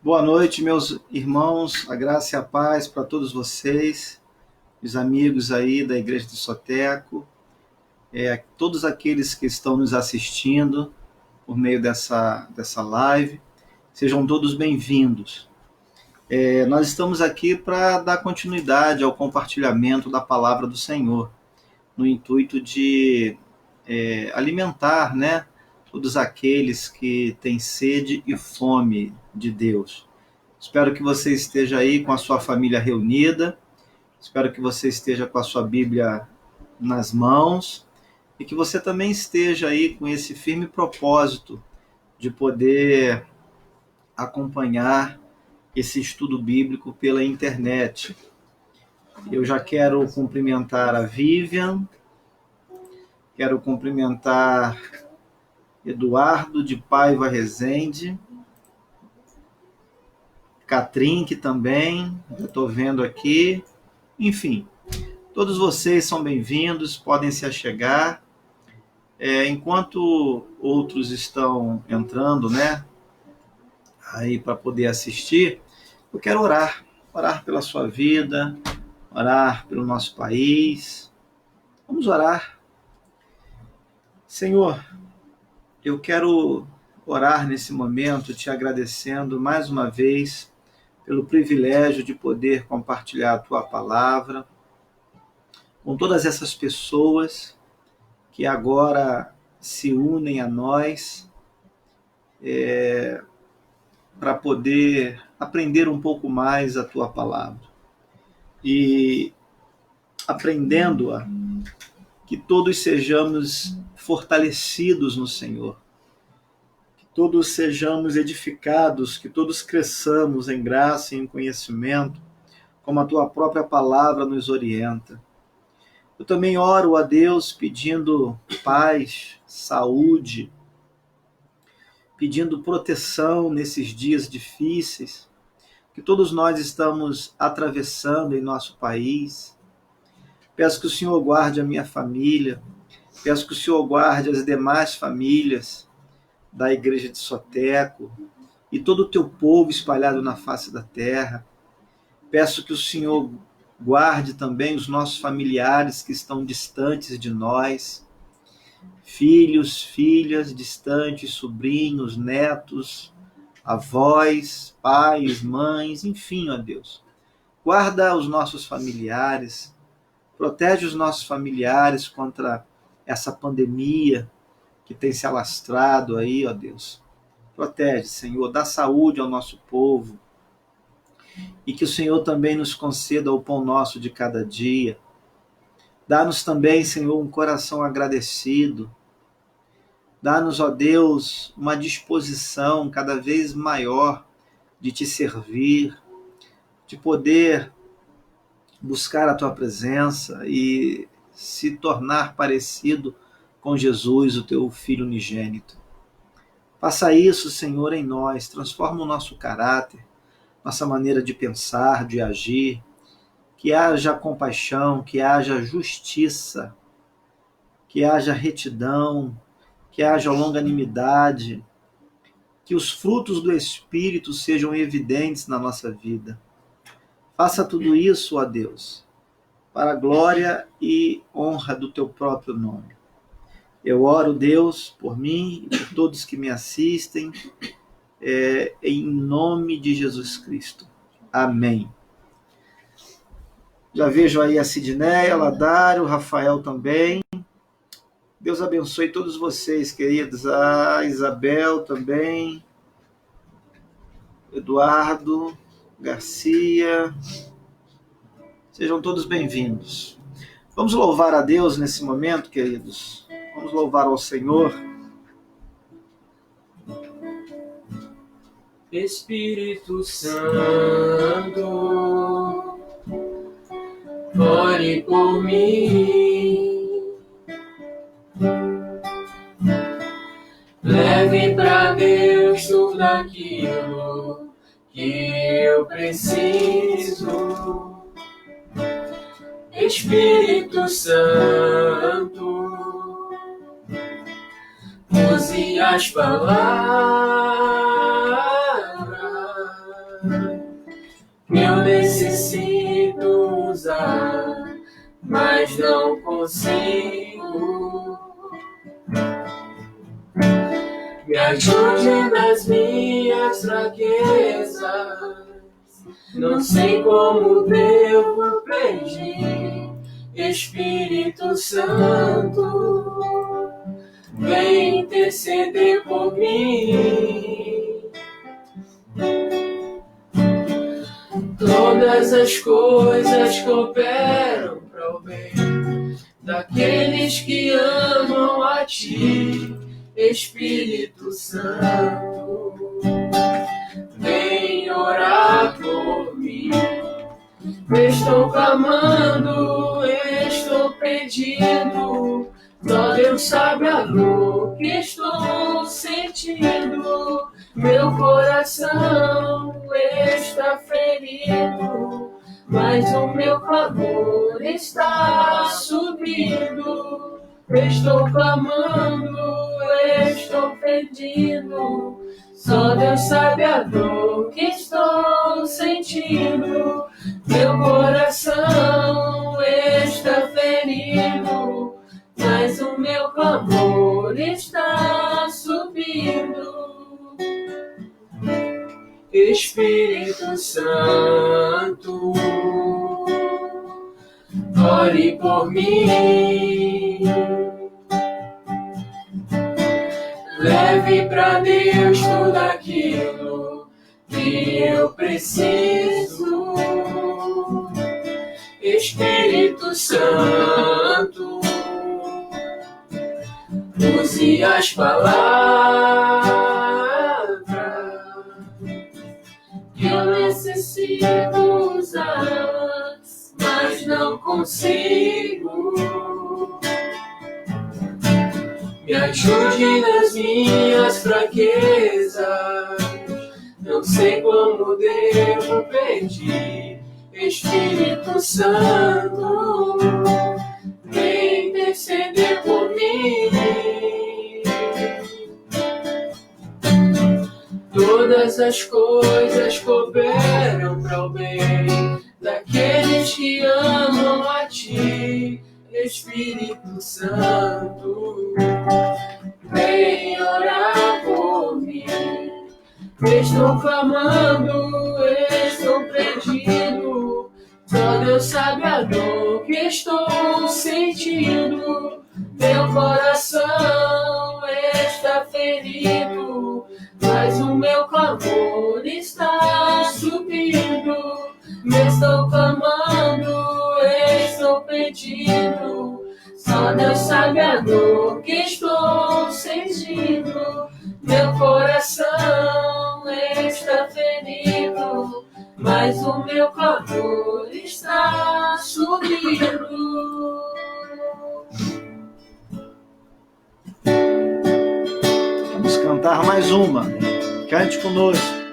Boa noite, meus irmãos, a graça e a paz para todos vocês, os amigos aí da Igreja de Soteco, todos aqueles que estão nos assistindo por meio dessa live, sejam todos bem-vindos. Nós estamos aqui para dar continuidade ao compartilhamento da palavra do Senhor, no intuito de alimentar, né, todos aqueles que têm sede e fome de Deus. Espero que você esteja aí com a sua família reunida, espero que você esteja com a sua Bíblia nas mãos e que você também esteja aí com esse firme propósito de poder acompanhar esse estudo bíblico pela internet. Eu já quero cumprimentar a Vivian, quero cumprimentar Eduardo de Paiva Rezende, Catrinque também, eu estou vendo aqui. Enfim, todos vocês são bem-vindos, podem se achegar. Enquanto outros estão entrando, né, aí para poder assistir, eu quero orar pela sua vida, orar pelo nosso país. Vamos orar. Senhor, eu quero orar nesse momento te agradecendo mais uma vez pelo privilégio de poder compartilhar a tua palavra com todas essas pessoas que agora se unem a nós para poder aprender um pouco mais a tua palavra. E aprendendo-a, que todos sejamos fortalecidos no Senhor, que todos sejamos edificados, que todos cresçamos em graça e em conhecimento, como a tua própria palavra nos orienta. Eu também oro a Deus pedindo paz, saúde, pedindo proteção nesses dias difíceis que todos nós estamos atravessando em nosso país. Peço que o Senhor guarde a minha família, peço que o Senhor guarde as demais famílias da Igreja de Soteco e todo o teu povo espalhado na face da terra. Peço que o Senhor guarde também os nossos familiares que estão distantes de nós, filhos, filhas distantes, sobrinhos, netos, avós, pais, mães, enfim, ó Deus. Guarda os nossos familiares, protege os nossos familiares contra essa pandemia que tem se alastrado aí, ó Deus. Protege, Senhor, dá saúde ao nosso povo e que o Senhor também nos conceda o pão nosso de cada dia. Dá-nos também, Senhor, um coração agradecido. Dá-nos, ó Deus, uma disposição cada vez maior de te servir, de poder buscar a tua presença e se tornar parecido com Jesus, o teu Filho unigênito. Faça isso, Senhor, em nós, transforma o nosso caráter, nossa maneira de pensar, de agir, que haja compaixão, que haja justiça, que haja retidão, que haja longanimidade, que os frutos do Espírito sejam evidentes na nossa vida. Faça tudo isso, ó Deus, para a glória e honra do teu próprio nome. Eu oro, Deus, por mim e por todos que me assistem, em nome de Jesus Cristo. Amém. Já vejo aí a Sidneia, Ladário, Rafael também. Deus abençoe todos vocês, queridos. A Isabel também. Eduardo, Garcia. Sejam todos bem-vindos. Vamos louvar a Deus nesse momento, queridos. Vamos louvar ao Senhor. Espírito Santo, ore por mim, leve para Deus o tudo aquilo que eu preciso. Espírito Santo, use as palavras que eu necessito usar, mas não consigo. Me ajude nas minhas fraquezas, não sei como devo pedir. Espírito Santo, vem interceder por mim. Todas as coisas cooperam para o bem daqueles que amam a Ti. Espírito Santo, vem orar por mim. Estou clamando, estou pedindo, só Deus sabe a dor que estou sentindo. Meu coração está ferido, mas o meu clamor está subindo. Estou clamando, estou pedindo, só Deus sabe a dor que estou sentindo. Meu coração está ferido, mas o meu clamor está subindo. Espírito Santo, ore por mim. Leve pra Deus tudo aquilo que eu preciso. Espírito Santo, use as palavras que eu necessito usar, mas não consigo. Me ajude nas minhas fraquezas, não sei como devo pedir. Espírito Santo, vem interceder por mim. Todas as coisas cooperam para o bem daqueles que amam a Ti. Espírito Santo, vem orar por mim. Estou clamando, estou pedindo, só Deus sabe a dor que estou sentindo. Meu coração está ferido, mas o meu clamor está subindo. Estou clamando, estou pedindo, só Deus sabe a dor que estou sentindo. Meu coração está ferido, mas o meu clamor está subindo. Vamos cantar mais uma. Cante conosco.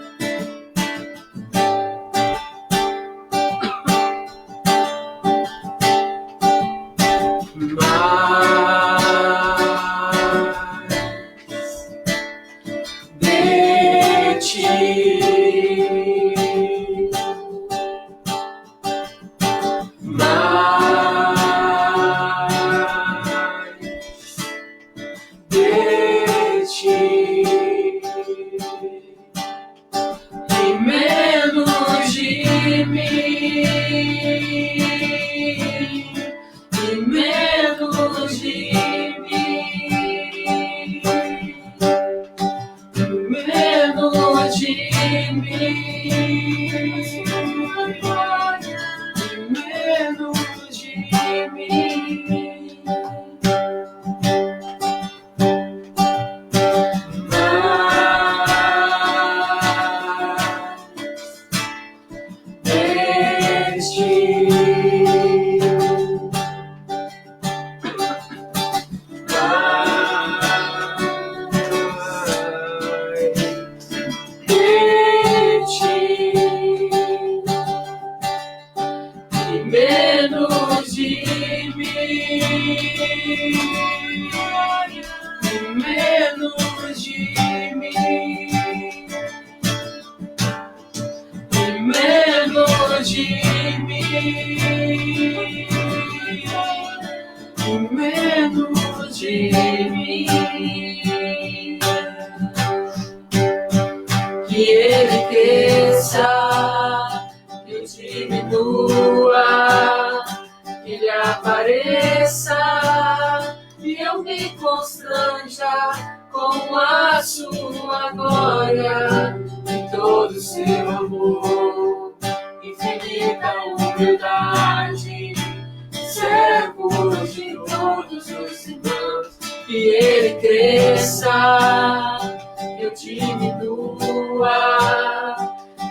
de mim, e menos de mim, e menos de mim. Que ele cresça, que eu diminua, que ele apareça, e eu me constranja com a sua glória e todo o seu amor, infinita humildade, servos de todos os irmãos. Que ele cresça, eu diminua,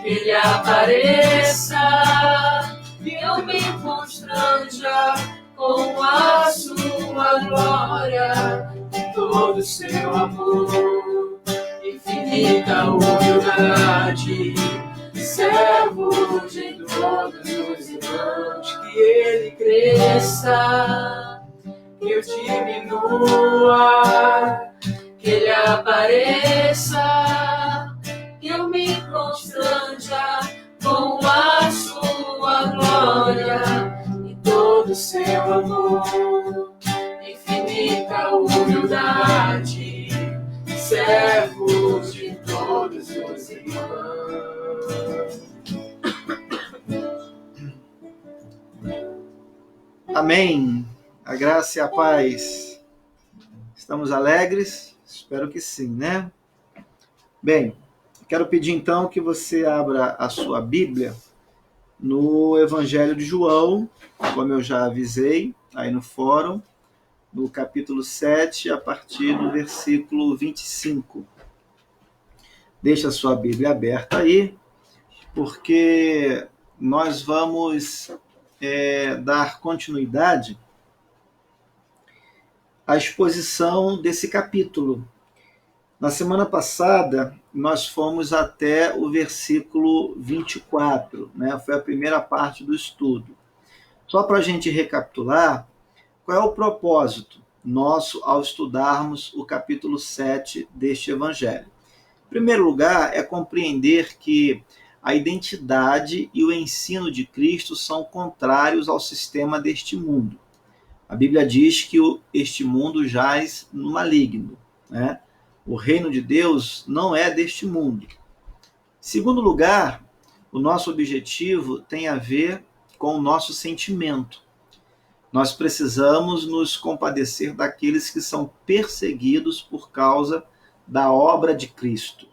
que ele apareça, e eu me constranja com a sua glória e todo o seu amor, infinita humildade, servo de todos os irmãos. Que ele cresça, que eu diminua, que ele apareça, que eu me constranja com a sua glória e todo o seu amor, infinita humildade, servos de todos os irmãos. Amém. A graça e a paz. Estamos alegres? Espero que sim, né? Bem, quero pedir então que você abra a sua Bíblia no Evangelho de João, como eu já avisei aí no fórum, no capítulo 7, a partir do versículo 25. Deixa a sua Bíblia aberta aí, porque nós vamos dar continuidade à exposição desse capítulo. Na semana passada, nós fomos até o versículo 24, né? Foi a primeira parte do estudo. Só para a gente recapitular, qual é o propósito nosso ao estudarmos o capítulo 7 deste evangelho? Em primeiro lugar, é compreender que a identidade e o ensino de Cristo são contrários ao sistema deste mundo. A Bíblia diz que este mundo jaz no maligno, né? O reino de Deus não é deste mundo. Em segundo lugar, o nosso objetivo tem a ver com o nosso sentimento. Nós precisamos nos compadecer daqueles que são perseguidos por causa da obra de Cristo,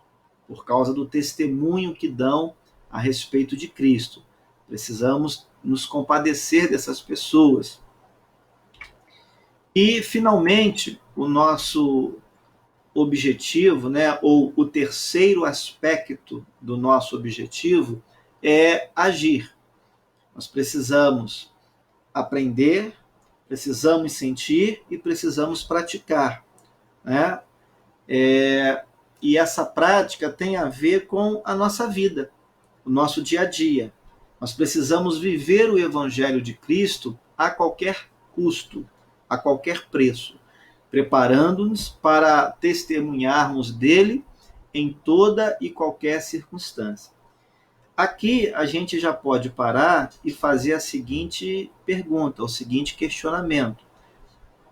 por causa do testemunho que dão a respeito de Cristo. Precisamos nos compadecer dessas pessoas. E, finalmente, o nosso objetivo, né, ou o terceiro aspecto do nosso objetivo é agir. Nós precisamos aprender, precisamos sentir e precisamos praticar, né? E essa prática tem a ver com a nossa vida, o nosso dia a dia. Nós precisamos viver o Evangelho de Cristo a qualquer custo, a qualquer preço, preparando-nos para testemunharmos dele em toda e qualquer circunstância. Aqui a gente já pode parar e fazer a seguinte pergunta, o seguinte questionamento.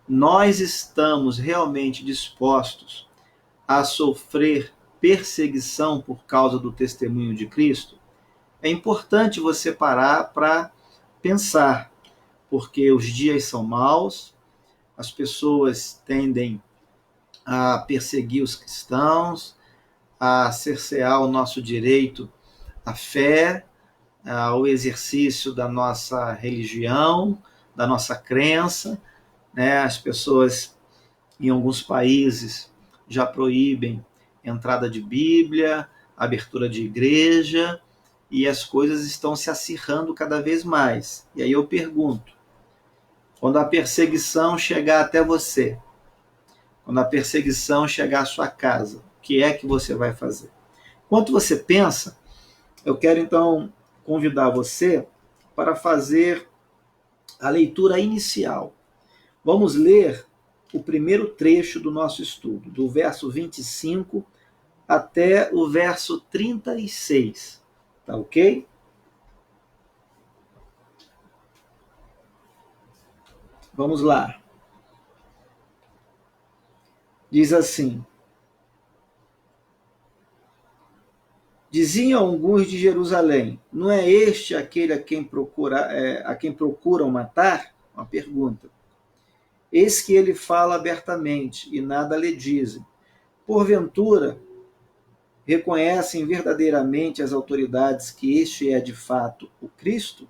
Nós estamos realmente dispostos a sofrer perseguição por causa do testemunho de Cristo? É importante você parar para pensar, porque os dias são maus, as pessoas tendem a perseguir os cristãos, a cercear o nosso direito à fé, ao exercício da nossa religião, da nossa crença, né? As pessoas, em alguns países, já proíbem entrada de Bíblia, abertura de igreja, e as coisas estão se acirrando cada vez mais. E aí eu pergunto, quando a perseguição chegar até você, quando a perseguição chegar à sua casa, o que é que você vai fazer? Enquanto você pensa, eu quero então convidar você para fazer a leitura inicial. Vamos ler o primeiro trecho do nosso estudo, do verso 25 até o verso 36. Tá ok? Vamos lá. Diz assim: diziam alguns de Jerusalém, não é este aquele a quem procuram matar? Uma pergunta. Eis que ele fala abertamente e nada lhe dizem. Porventura, reconhecem verdadeiramente as autoridades que este é de fato o Cristo?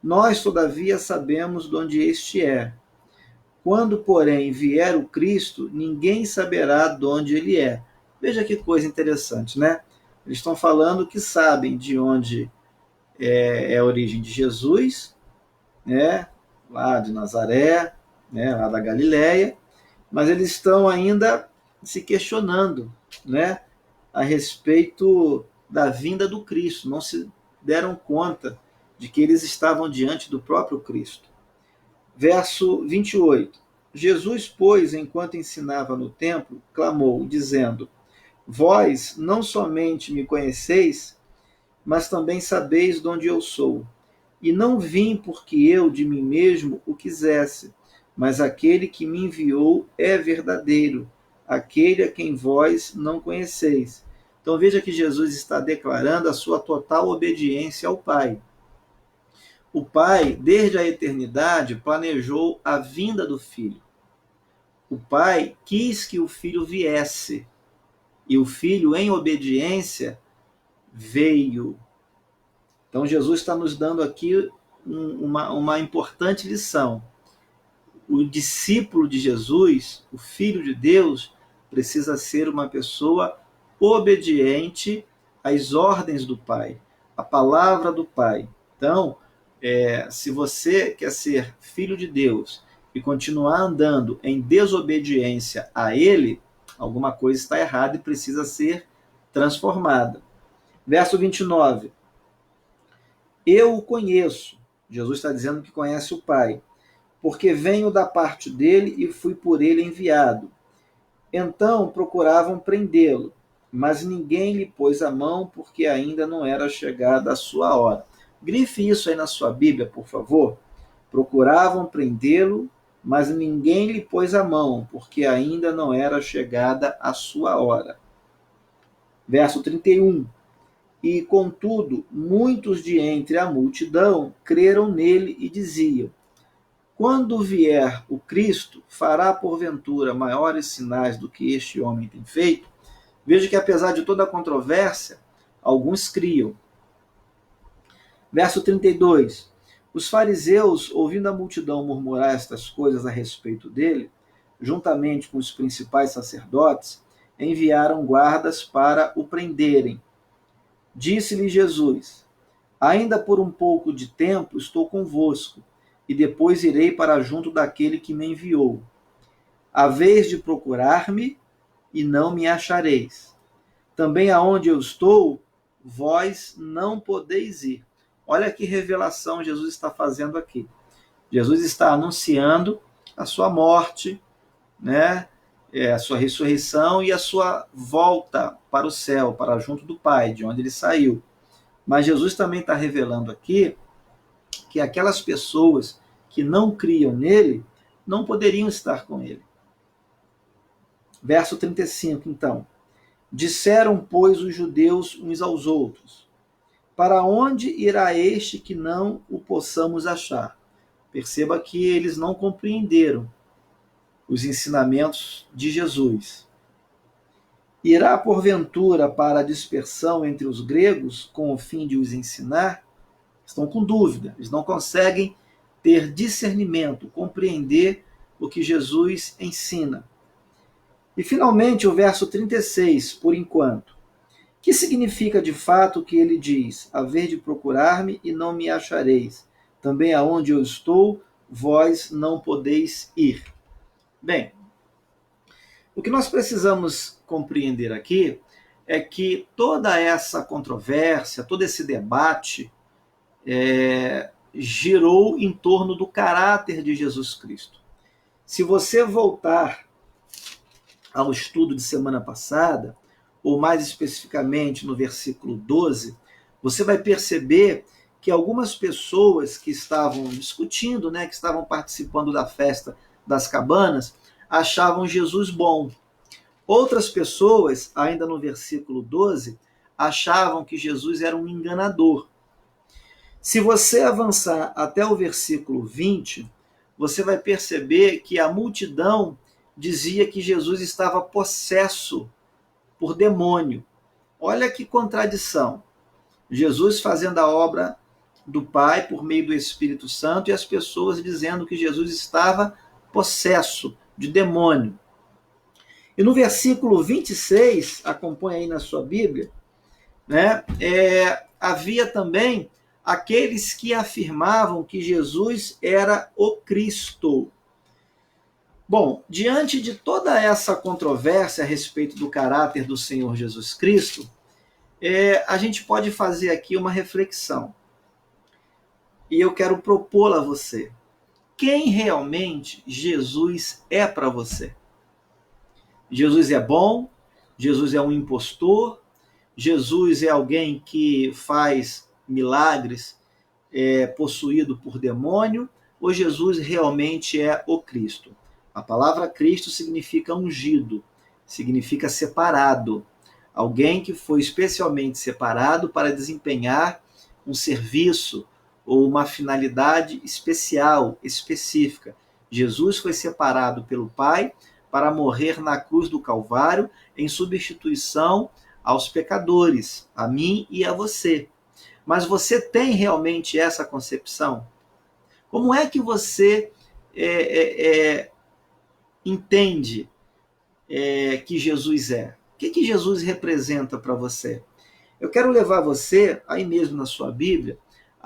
Nós, todavia, sabemos de onde este é. Quando, porém, vier o Cristo, ninguém saberá de onde ele é. Veja que coisa interessante, né? Eles estão falando que sabem de onde é a origem de Jesus, né? Lá de Nazaré, né? Lá da Galileia, mas eles estão ainda se questionando, né? A respeito da vinda do Cristo. Não se deram conta de que eles estavam diante do próprio Cristo. Verso 28. Jesus, pois, enquanto ensinava no templo, clamou, dizendo: vós não somente me conheceis, mas também sabeis de onde eu sou. E não vim porque eu de mim mesmo o quisesse, mas aquele que me enviou é verdadeiro, aquele a quem vós não conheceis. Então veja que Jesus está declarando a sua total obediência ao Pai. O Pai, desde a eternidade, planejou a vinda do Filho. O Pai quis que o Filho viesse. E o Filho, em obediência, veio. Então Jesus está nos dando aqui uma importante lição. O discípulo de Jesus, o Filho de Deus, precisa ser uma pessoa obediente às ordens do Pai, à palavra do Pai. Então, se você quer ser filho de Deus e continuar andando em desobediência a Ele, alguma coisa está errada e precisa ser transformada. Verso 29. Eu o conheço. Jesus está dizendo que conhece o Pai. Porque venho da parte dele e fui por ele enviado. Então procuravam prendê-lo, mas ninguém lhe pôs a mão, porque ainda não era chegada a sua hora. Grife isso aí na sua Bíblia, por favor. Procuravam prendê-lo, mas ninguém lhe pôs a mão, porque ainda não era chegada a sua hora. Verso 31. E, contudo, muitos de entre a multidão creram nele e diziam: quando vier o Cristo, fará porventura maiores sinais do que este homem tem feito? Veja que, apesar de toda a controvérsia, alguns criam. Verso 32. Os fariseus, ouvindo a multidão murmurar estas coisas a respeito dele, juntamente com os principais sacerdotes, enviaram guardas para o prenderem. Disse-lhe Jesus: ainda por um pouco de tempo estou convosco, e depois irei para junto daquele que me enviou. Haveis de procurar-me, e não me achareis. Também aonde eu estou, vós não podeis ir. Olha que revelação Jesus está fazendo aqui. Jesus está anunciando a sua morte, né? A sua ressurreição e a sua volta para o céu, para junto do Pai, de onde ele saiu. Mas Jesus também está revelando aqui que aquelas pessoas que não criam nele não poderiam estar com ele. Verso 35, então. Disseram, pois, os judeus uns aos outros: para onde irá este que não o possamos achar? Perceba que eles não compreenderam os ensinamentos de Jesus. Irá, porventura, para a dispersão entre os gregos, com o fim de os ensinar? Estão com dúvida, eles não conseguem ter discernimento, compreender o que Jesus ensina. E, finalmente, o verso 36, por enquanto. Que significa, de fato, o que ele diz? Haver de procurar-me e não me achareis. Também aonde eu estou, vós não podeis ir. Bem, o que nós precisamos compreender aqui é que toda essa controvérsia, todo esse debate girou em torno do caráter de Jesus Cristo. Se você voltar ao estudo de semana passada, ou mais especificamente no versículo 12, você vai perceber que algumas pessoas que estavam discutindo, né, que estavam participando da festa das cabanas, achavam Jesus bom. Outras pessoas, ainda no versículo 12, achavam que Jesus era um enganador. Se você avançar até o versículo 20, você vai perceber que a multidão dizia que Jesus estava possesso por demônio. Olha que contradição. Jesus fazendo a obra do Pai por meio do Espírito Santo e as pessoas dizendo que Jesus estava possesso de demônio. E no versículo 26, acompanha aí na sua Bíblia, né, havia também aqueles que afirmavam que Jesus era o Cristo. Bom, diante de toda essa controvérsia a respeito do caráter do Senhor Jesus Cristo, a gente pode fazer aqui uma reflexão. E eu quero propô-la a você. Quem realmente Jesus é para você? Jesus é bom? Jesus é um impostor? Jesus é alguém que faz milagres possuído por demônio? Ou Jesus realmente é o Cristo? A palavra Cristo significa ungido, significa separado. Alguém que foi especialmente separado para desempenhar um serviço ou uma finalidade especial, específica. Jesus foi separado pelo Pai para morrer na cruz do Calvário em substituição aos pecadores, a mim e a você. Mas você tem realmente essa concepção? Como é que você entende que Jesus é? O que Jesus representa para você? Eu quero levar você, aí mesmo na sua Bíblia,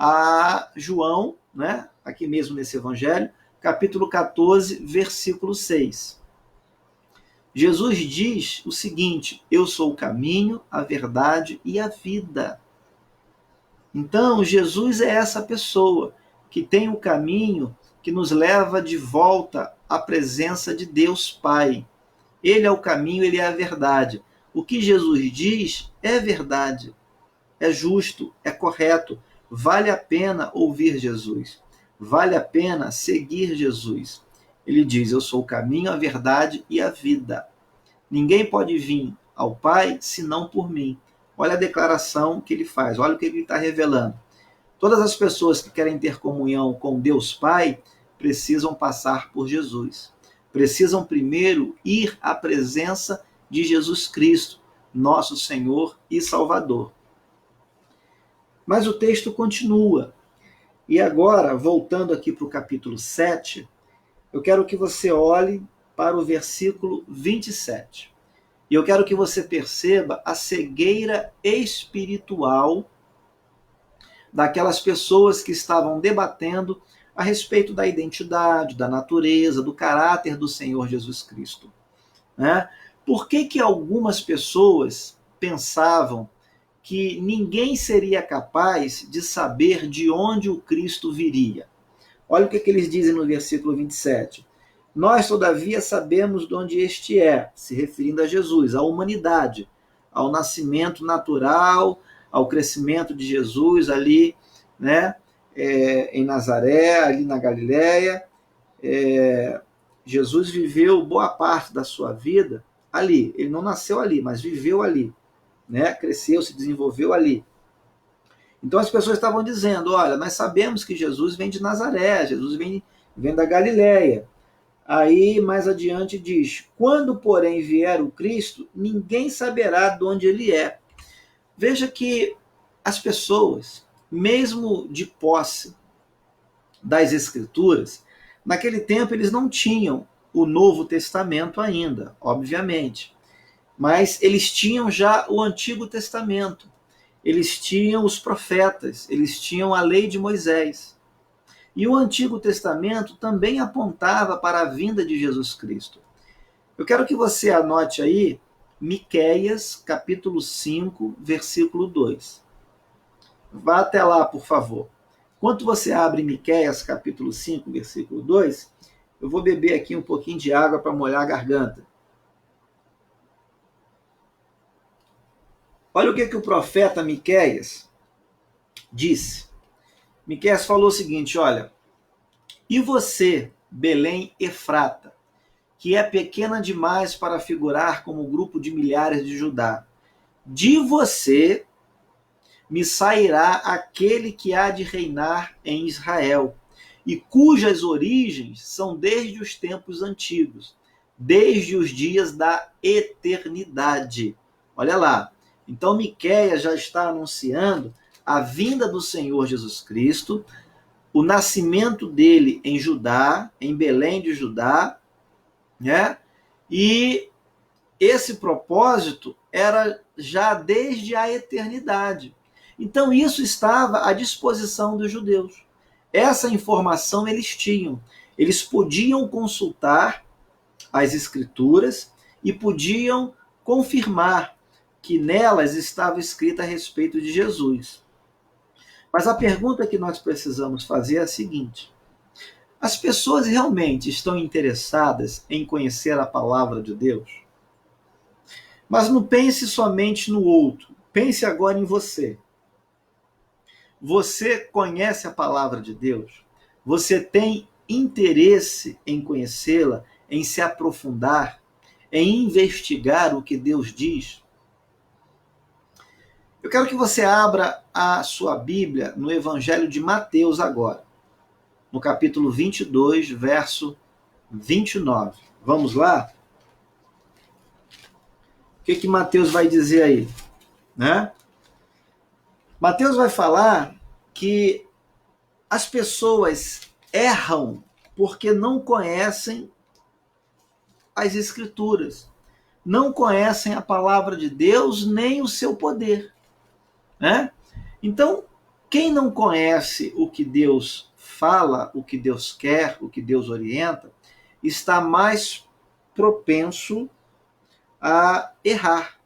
a João, né, aqui mesmo nesse Evangelho, capítulo 14, versículo 6. Jesus diz o seguinte: eu sou o caminho, a verdade e a vida. Então, Jesus é essa pessoa que tem o caminho que nos leva de volta à presença de Deus Pai. Ele é o caminho, ele é a verdade. O que Jesus diz é verdade, é justo, é correto. Vale a pena ouvir Jesus. Vale a pena seguir Jesus. Ele diz: eu sou o caminho, a verdade e a vida. Ninguém pode vir ao Pai senão por mim. Olha a declaração que ele faz, olha o que ele está revelando. Todas as pessoas que querem ter comunhão com Deus Pai precisam passar por Jesus. Precisam primeiro ir à presença de Jesus Cristo, nosso Senhor e Salvador. Mas o texto continua. E agora, voltando aqui para o capítulo 7, eu quero que você olhe para o versículo 27. E eu quero que você perceba a cegueira espiritual daquelas pessoas que estavam debatendo a respeito da identidade, da natureza, do caráter do Senhor Jesus Cristo. Né? Por que algumas pessoas pensavam que ninguém seria capaz de saber de onde o Cristo viria? Olha o que eles dizem no versículo 27. Nós, todavia, sabemos de onde este é, se referindo a Jesus, à humanidade, ao nascimento natural, ao crescimento de Jesus ali, né, em Nazaré, ali na Galileia. Jesus viveu boa parte da sua vida ali. Ele não nasceu ali, mas viveu ali, né? Cresceu, se desenvolveu ali. Então as pessoas estavam dizendo: olha, nós sabemos que Jesus vem de Nazaré, Jesus vem da Galileia. Aí, mais adiante, diz: quando, porém, vier o Cristo, ninguém saberá de onde ele é. Veja que as pessoas, mesmo de posse das Escrituras, naquele tempo eles não tinham o Novo Testamento ainda, obviamente. Mas eles tinham já o Antigo Testamento. Eles tinham os profetas, eles tinham a lei de Moisés. E o Antigo Testamento também apontava para a vinda de Jesus Cristo. Eu quero que você anote aí Miqueias, capítulo 5, versículo 2. Vá até lá, por favor. Enquanto você abre Miqueias, capítulo 5, versículo 2, Eu vou beber aqui um pouquinho de água para molhar a garganta. Olha o que o profeta Miqueias disse. Miqueias falou o seguinte, olha: e você, Belém Efrata, que é pequena demais para figurar como grupo de milhares de Judá, de você me sairá aquele que há de reinar em Israel, e cujas origens são desde os tempos antigos, desde os dias da eternidade. Olha lá. Então Miqueias já está anunciando a vinda do Senhor Jesus Cristo, o nascimento dele em Judá, em Belém de Judá, né? E esse propósito era já desde a eternidade. Então isso estava à disposição dos judeus. Essa informação eles tinham. Eles podiam consultar as escrituras e podiam confirmar que nelas estava escrita a respeito de Jesus. Mas a pergunta que nós precisamos fazer é a seguinte: as pessoas realmente estão interessadas em conhecer a palavra de Deus? Mas não pense somente no outro, pense agora em você. Você conhece a palavra de Deus? Você tem interesse em conhecê-la, em se aprofundar, em investigar o que Deus diz? Eu quero que você abra a sua Bíblia no Evangelho de Mateus agora, no capítulo 22, verso 29. Vamos lá? O que Mateus vai dizer aí? Né? Mateus vai falar que as pessoas erram porque não conhecem as Escrituras, não conhecem a palavra de Deus nem o seu poder. Né? Então, quem não conhece o que Deus fala, o que Deus quer, o que Deus orienta, está mais propenso a errar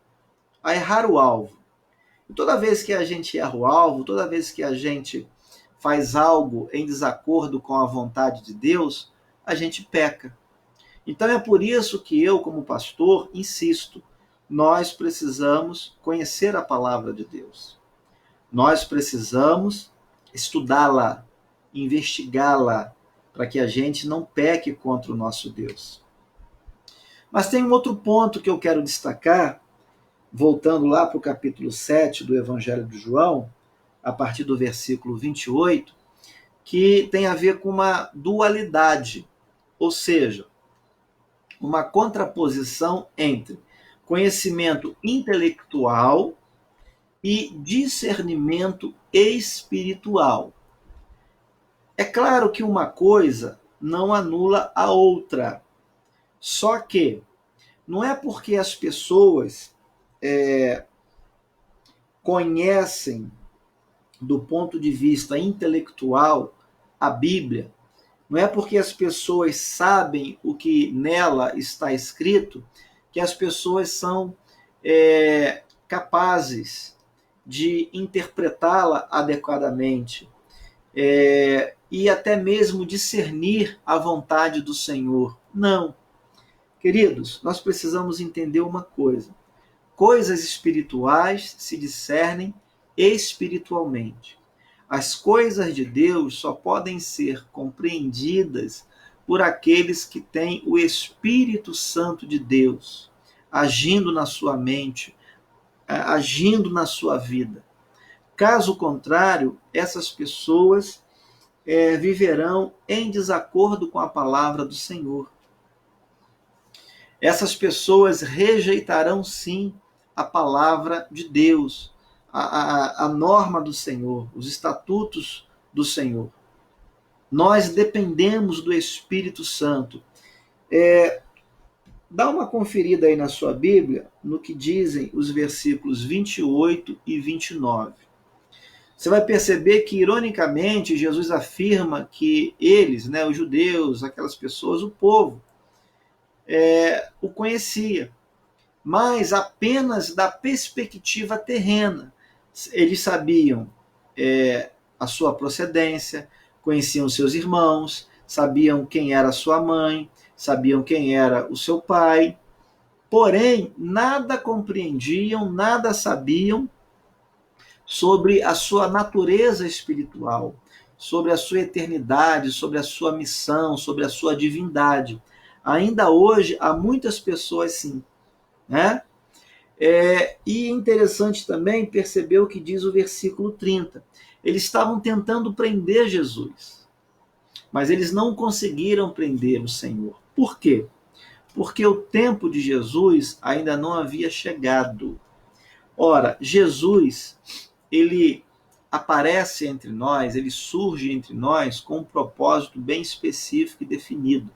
o alvo. E toda vez que a gente erra o alvo, toda vez que a gente faz algo em desacordo com a vontade de Deus, a gente peca. Então é por isso que eu, como pastor, insisto, nós precisamos conhecer a palavra de Deus. Nós precisamos estudá-la, investigá-la, para que a gente não peque contra o nosso Deus. Mas tem um outro ponto que eu quero destacar, voltando lá para o capítulo 7 do Evangelho de João, a partir do versículo 28, que tem a ver com uma dualidade, ou seja, uma contraposição entre conhecimento intelectual e discernimento espiritual. É claro que uma coisa não anula a outra, só que não é porque as pessoas conhecem do ponto de vista intelectual a Bíblia, não é porque as pessoas sabem o que nela está escrito que as pessoas são capazes de interpretá-la adequadamente e até mesmo discernir a vontade do Senhor. Não. Queridos, nós precisamos entender uma coisa. Coisas espirituais se discernem espiritualmente. As coisas de Deus só podem ser compreendidas por aqueles que têm o Espírito Santo de Deus agindo na sua mente, agindo na sua vida. Caso contrário, essas pessoas viverão em desacordo com a palavra do Senhor. Essas pessoas rejeitarão sim a palavra de Deus, a norma do Senhor, os estatutos do Senhor. Nós dependemos do Espírito Santo. Dá uma conferida aí na sua Bíblia no que dizem os versículos 28 e 29. Você vai perceber que, ironicamente, Jesus afirma que eles, os judeus, aquelas pessoas, o povo, o conhecia, mas apenas da perspectiva terrena. Eles sabiam a sua procedência, conheciam seus irmãos, sabiam quem era a sua mãe, sabiam quem era o seu pai, porém, nada compreendiam, nada sabiam sobre a sua natureza espiritual, sobre a sua eternidade, sobre a sua missão, sobre a sua divindade. Ainda hoje, há muitas pessoas sim, né? E interessante também perceber o que diz o versículo 30. Eles estavam tentando prender Jesus, mas eles não conseguiram prender o Senhor. Por quê? Porque o tempo de Jesus ainda não havia chegado. Ora, Jesus, ele aparece entre nós, ele surge entre nós com um propósito bem específico e definido.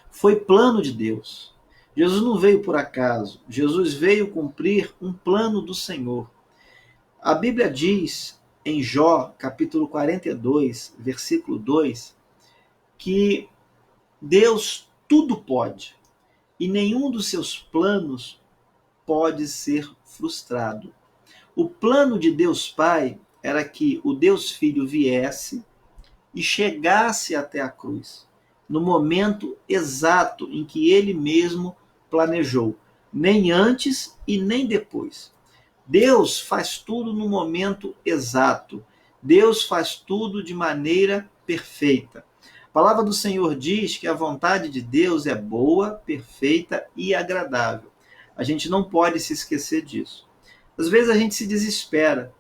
Foi plano de Deus. Jesus não veio por acaso. Jesus veio cumprir um plano do Senhor. A Bíblia diz em Jó, capítulo 42, versículo 2, que Deus tudo pode e nenhum dos seus planos pode ser frustrado. O plano de Deus Pai era que o Deus Filho viesse e chegasse até a cruz, no momento exato em que ele mesmo planejou, nem antes e nem depois. Deus faz tudo no momento exato. Deus faz tudo de maneira perfeita. A palavra do Senhor diz que a vontade de Deus é boa, perfeita e agradável. A gente não pode se esquecer disso. Às vezes a gente se desespera.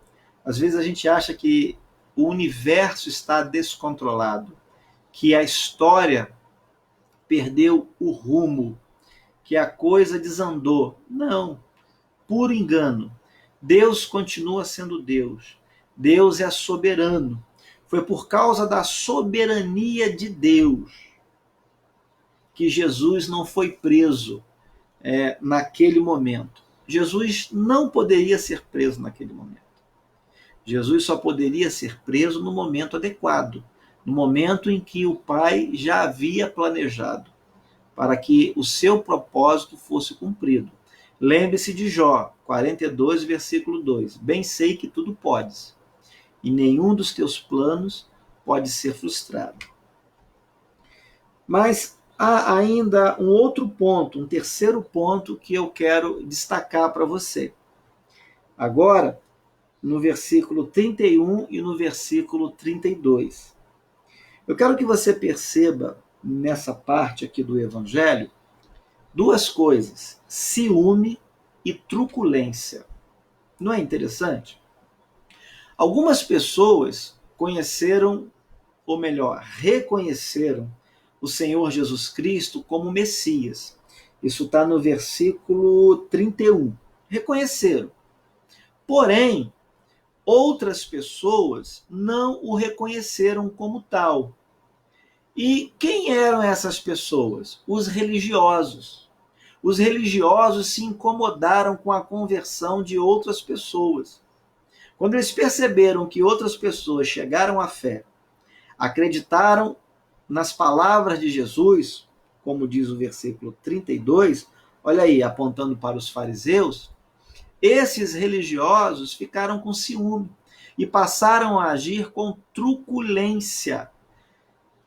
Às vezes a gente acha que o universo está descontrolado, que a história perdeu o rumo, que a coisa desandou. Não, puro engano. Deus continua sendo Deus. Deus é soberano. Foi por causa da soberania de Deus que Jesus não foi preso naquele momento. Jesus não poderia ser preso naquele momento. Jesus só poderia ser preso no momento adequado, no momento em que o Pai já havia planejado para que o seu propósito fosse cumprido. Lembre-se de Jó 42, versículo 2. Bem sei que tudo podes, e nenhum dos teus planos pode ser frustrado. Mas há ainda um outro ponto, um terceiro ponto que eu quero destacar para você. Agora, no versículo 31 e no versículo 32. Eu quero que você perceba, nessa parte aqui do Evangelho, duas coisas: ciúme e truculência. Não é interessante? Algumas pessoas conheceram, ou melhor, reconheceram o Senhor Jesus Cristo como Messias. Isso está no versículo 31. Reconheceram. Porém, outras pessoas não o reconheceram como tal. E quem eram essas pessoas? Os religiosos. Os religiosos se incomodaram com a conversão de outras pessoas. Quando eles perceberam que outras pessoas chegaram à fé, acreditaram nas palavras de Jesus, como diz o versículo 32, olha aí, apontando para os fariseus, esses religiosos ficaram com ciúme e passaram a agir com truculência.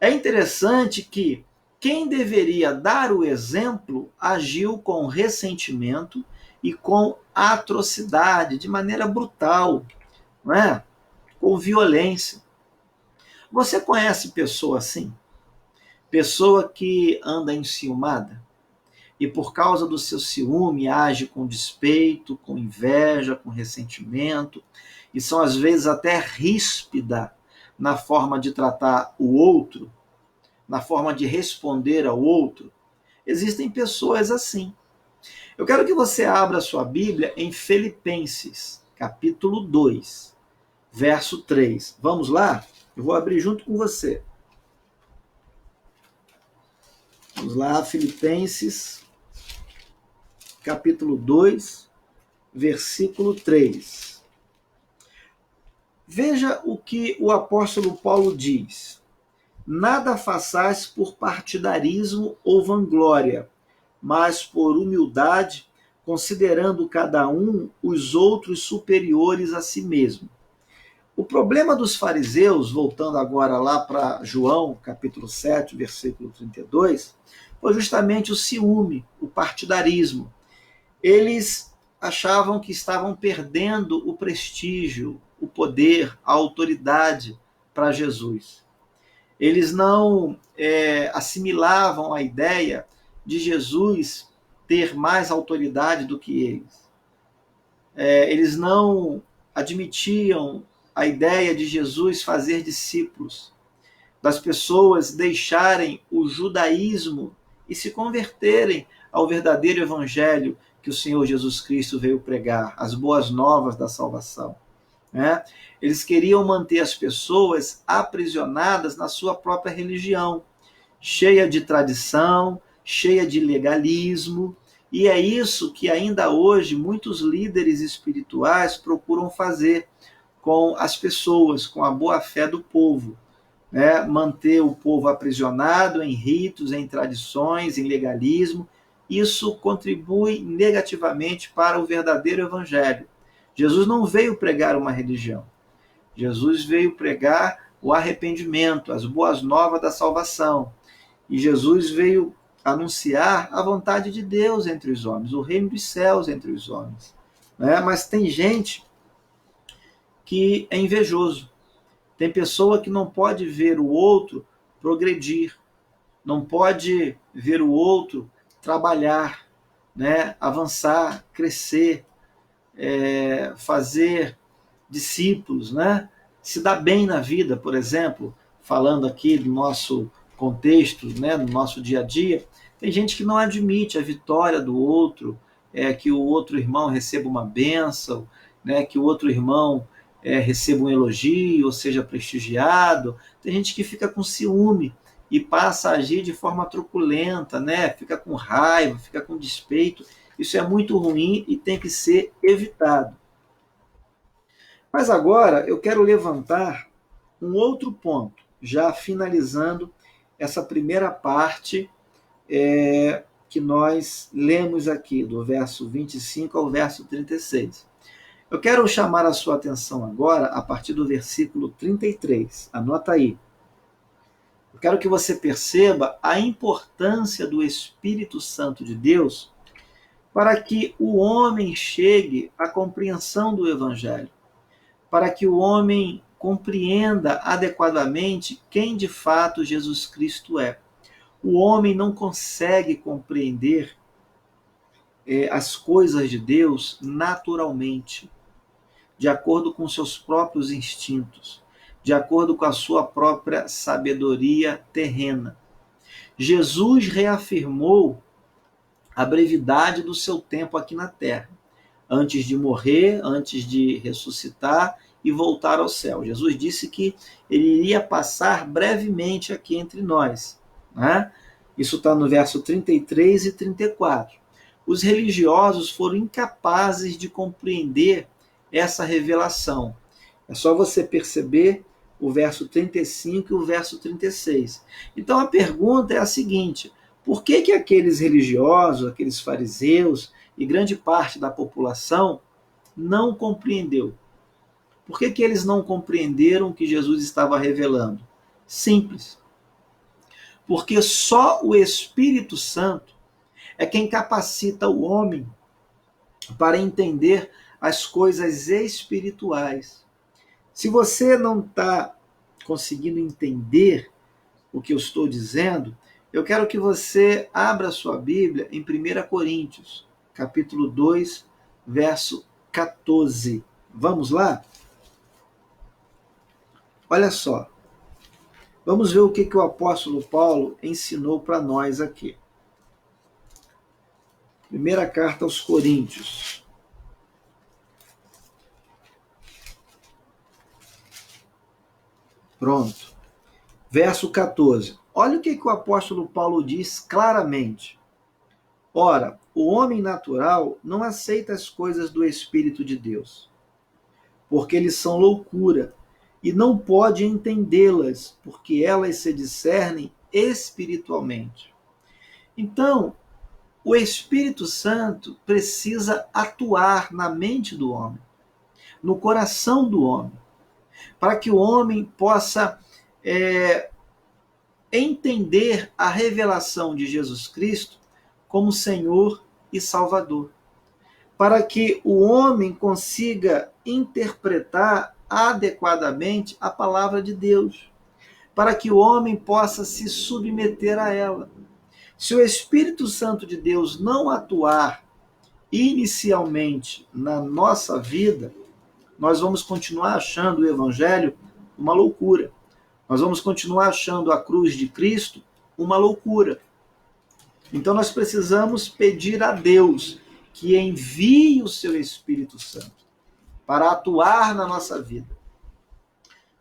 É interessante que quem deveria dar o exemplo agiu com ressentimento e com atrocidade, de maneira brutal, não é? Com violência. Você conhece pessoa assim? Pessoa que anda enciumada e por causa do seu ciúme age com despeito, com inveja, com ressentimento, e são às vezes até ríspida na forma de tratar o outro, na forma de responder ao outro. Existem pessoas assim. Eu quero que você abra a sua Bíblia em Filipenses, capítulo 2, verso 3. Vamos lá? Eu vou abrir junto com você. Vamos lá, Filipenses, capítulo 2, versículo 3. Veja o que o apóstolo Paulo diz. Nada façais por partidarismo ou vanglória, mas por humildade, considerando cada um os outros superiores a si mesmo. O problema dos fariseus, voltando agora lá para João, capítulo 7, versículo 32, foi justamente o ciúme, o partidarismo. Eles achavam que estavam perdendo o prestígio, o poder, a autoridade para Jesus. Eles não assimilavam a ideia de Jesus ter mais autoridade do que eles. Eles não admitiam a ideia de Jesus fazer discípulos, das pessoas deixarem o judaísmo e se converterem ao verdadeiro evangelho que o Senhor Jesus Cristo veio pregar, as boas novas da salvação. Né? Eles queriam manter as pessoas aprisionadas na sua própria religião, cheia de tradição, cheia de legalismo, e é isso que ainda hoje muitos líderes espirituais procuram fazer com as pessoas, com a boa-fé do povo. Né? Manter o povo aprisionado em ritos, em tradições, em legalismo. Isso contribui negativamente para o verdadeiro evangelho. Jesus não veio pregar uma religião. Jesus veio pregar o arrependimento, as boas novas da salvação. E Jesus veio anunciar a vontade de Deus entre os homens, o reino dos céus entre os homens. Né? Mas tem gente que é invejoso. Tem pessoa que não pode ver o outro progredir, não pode ver o outro trabalhar, né? Avançar, crescer, fazer discípulos, né? Se dar bem na vida, por exemplo, falando aqui do nosso contexto, né? Do nosso dia a dia, tem gente que não admite a vitória do outro, que o outro irmão receba uma bênção, né? Que o outro irmão receba um elogio, ou seja prestigiado. Tem gente que fica com ciúme e passa a agir de forma truculenta, né? Fica com raiva, fica com despeito. Isso é muito ruim e tem que ser evitado. Mas agora eu quero levantar um outro ponto, já finalizando essa primeira parte que nós lemos aqui, do verso 25 ao verso 36. Eu quero chamar a sua atenção agora a partir do versículo 33. Anota aí. Eu quero que você perceba a importância do Espírito Santo de Deus para que o homem chegue à compreensão do Evangelho, para que o homem compreenda adequadamente quem de fato Jesus Cristo é. O homem não consegue compreender as coisas de Deus naturalmente, de acordo com seus próprios instintos, de acordo com a sua própria sabedoria terrena. Jesus reafirmou a brevidade do seu tempo aqui na terra, antes de morrer, antes de ressuscitar e voltar ao céu. Jesus disse que ele iria passar brevemente aqui entre nós. Né? Isso está no verso 33 e 34. Os religiosos foram incapazes de compreender essa revelação. É só você perceber o verso 35 e o verso 36. Então a pergunta é a seguinte: por que aqueles religiosos, aqueles fariseus e grande parte da população não compreendeu? Por que eles não compreenderam o que Jesus estava revelando? Simples. Porque só o Espírito Santo é quem capacita o homem para entender as coisas espirituais. Se você não está conseguindo entender o que eu estou dizendo, eu quero que você abra sua Bíblia em 1 Coríntios, capítulo 2, verso 14. Vamos lá? Olha só. Vamos ver o que o apóstolo Paulo ensinou para nós aqui. Primeira carta aos Coríntios. Pronto. Verso 14. Olha o que o apóstolo Paulo diz claramente. Ora, o homem natural não aceita as coisas do Espírito de Deus, porque eles são loucura, e não pode entendê-las, porque elas se discernem espiritualmente. Então, o Espírito Santo precisa atuar na mente do homem, no coração do homem. para que o homem possa entender a revelação de Jesus Cristo como Senhor e Salvador, para que o homem consiga interpretar adequadamente a palavra de Deus, para que o homem possa se submeter a ela. Se o Espírito Santo de Deus não atuar inicialmente na nossa vida, nós vamos continuar achando o Evangelho uma loucura. Nós vamos continuar achando a cruz de Cristo uma loucura. Então nós precisamos pedir a Deus que envie o seu Espírito Santo para atuar na nossa vida.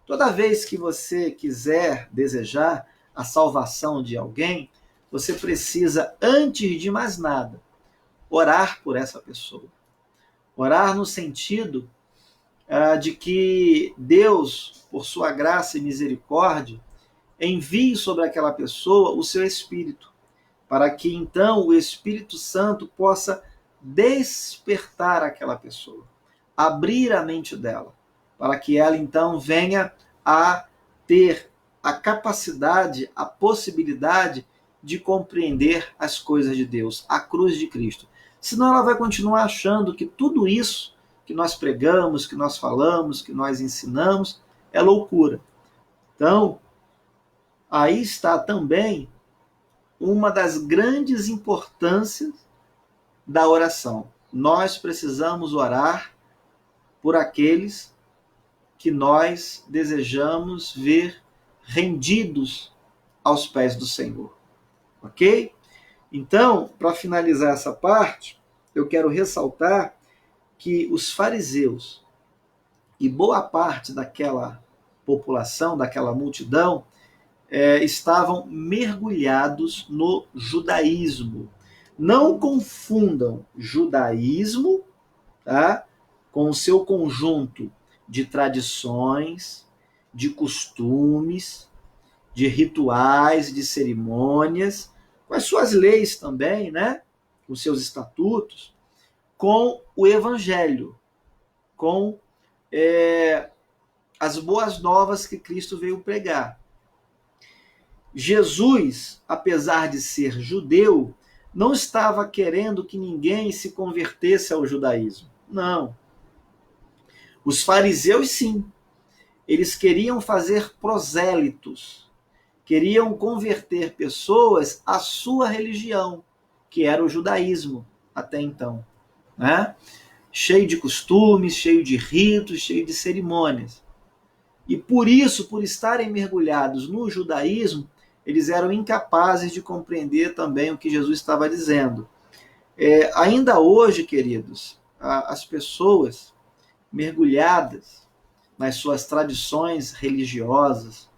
Toda vez que você quiser desejar a salvação de alguém, você precisa, antes de mais nada, orar por essa pessoa. Orar no sentido de que Deus, por sua graça e misericórdia, envie sobre aquela pessoa o seu Espírito, para que então o Espírito Santo possa despertar aquela pessoa, abrir a mente dela, para que ela então venha a ter a capacidade, a possibilidade de compreender as coisas de Deus, a cruz de Cristo. Senão ela vai continuar achando que tudo isso que nós pregamos, que nós falamos, que nós ensinamos, é loucura. Então, aí está também uma das grandes importâncias da oração. Nós precisamos orar por aqueles que nós desejamos ver rendidos aos pés do Senhor. Ok? Então, para finalizar essa parte, eu quero ressaltar que os fariseus e boa parte daquela população, daquela multidão, estavam mergulhados no judaísmo. Não confundam judaísmo, tá, com o seu conjunto de tradições, de costumes, de rituais, de cerimônias, com as suas leis também, né, com seus estatutos, com o evangelho, com as boas novas que Cristo veio pregar. Jesus, apesar de ser judeu, não estava querendo que ninguém se convertesse ao judaísmo. Não. Os fariseus, sim. Eles queriam fazer prosélitos, queriam converter pessoas à sua religião, que era o judaísmo até então, né? Cheio de costumes, cheio de ritos, cheio de cerimônias. E por isso, por estarem mergulhados no judaísmo, eles eram incapazes de compreender também o que Jesus estava dizendo. Ainda hoje, queridos, as pessoas mergulhadas nas suas tradições religiosas,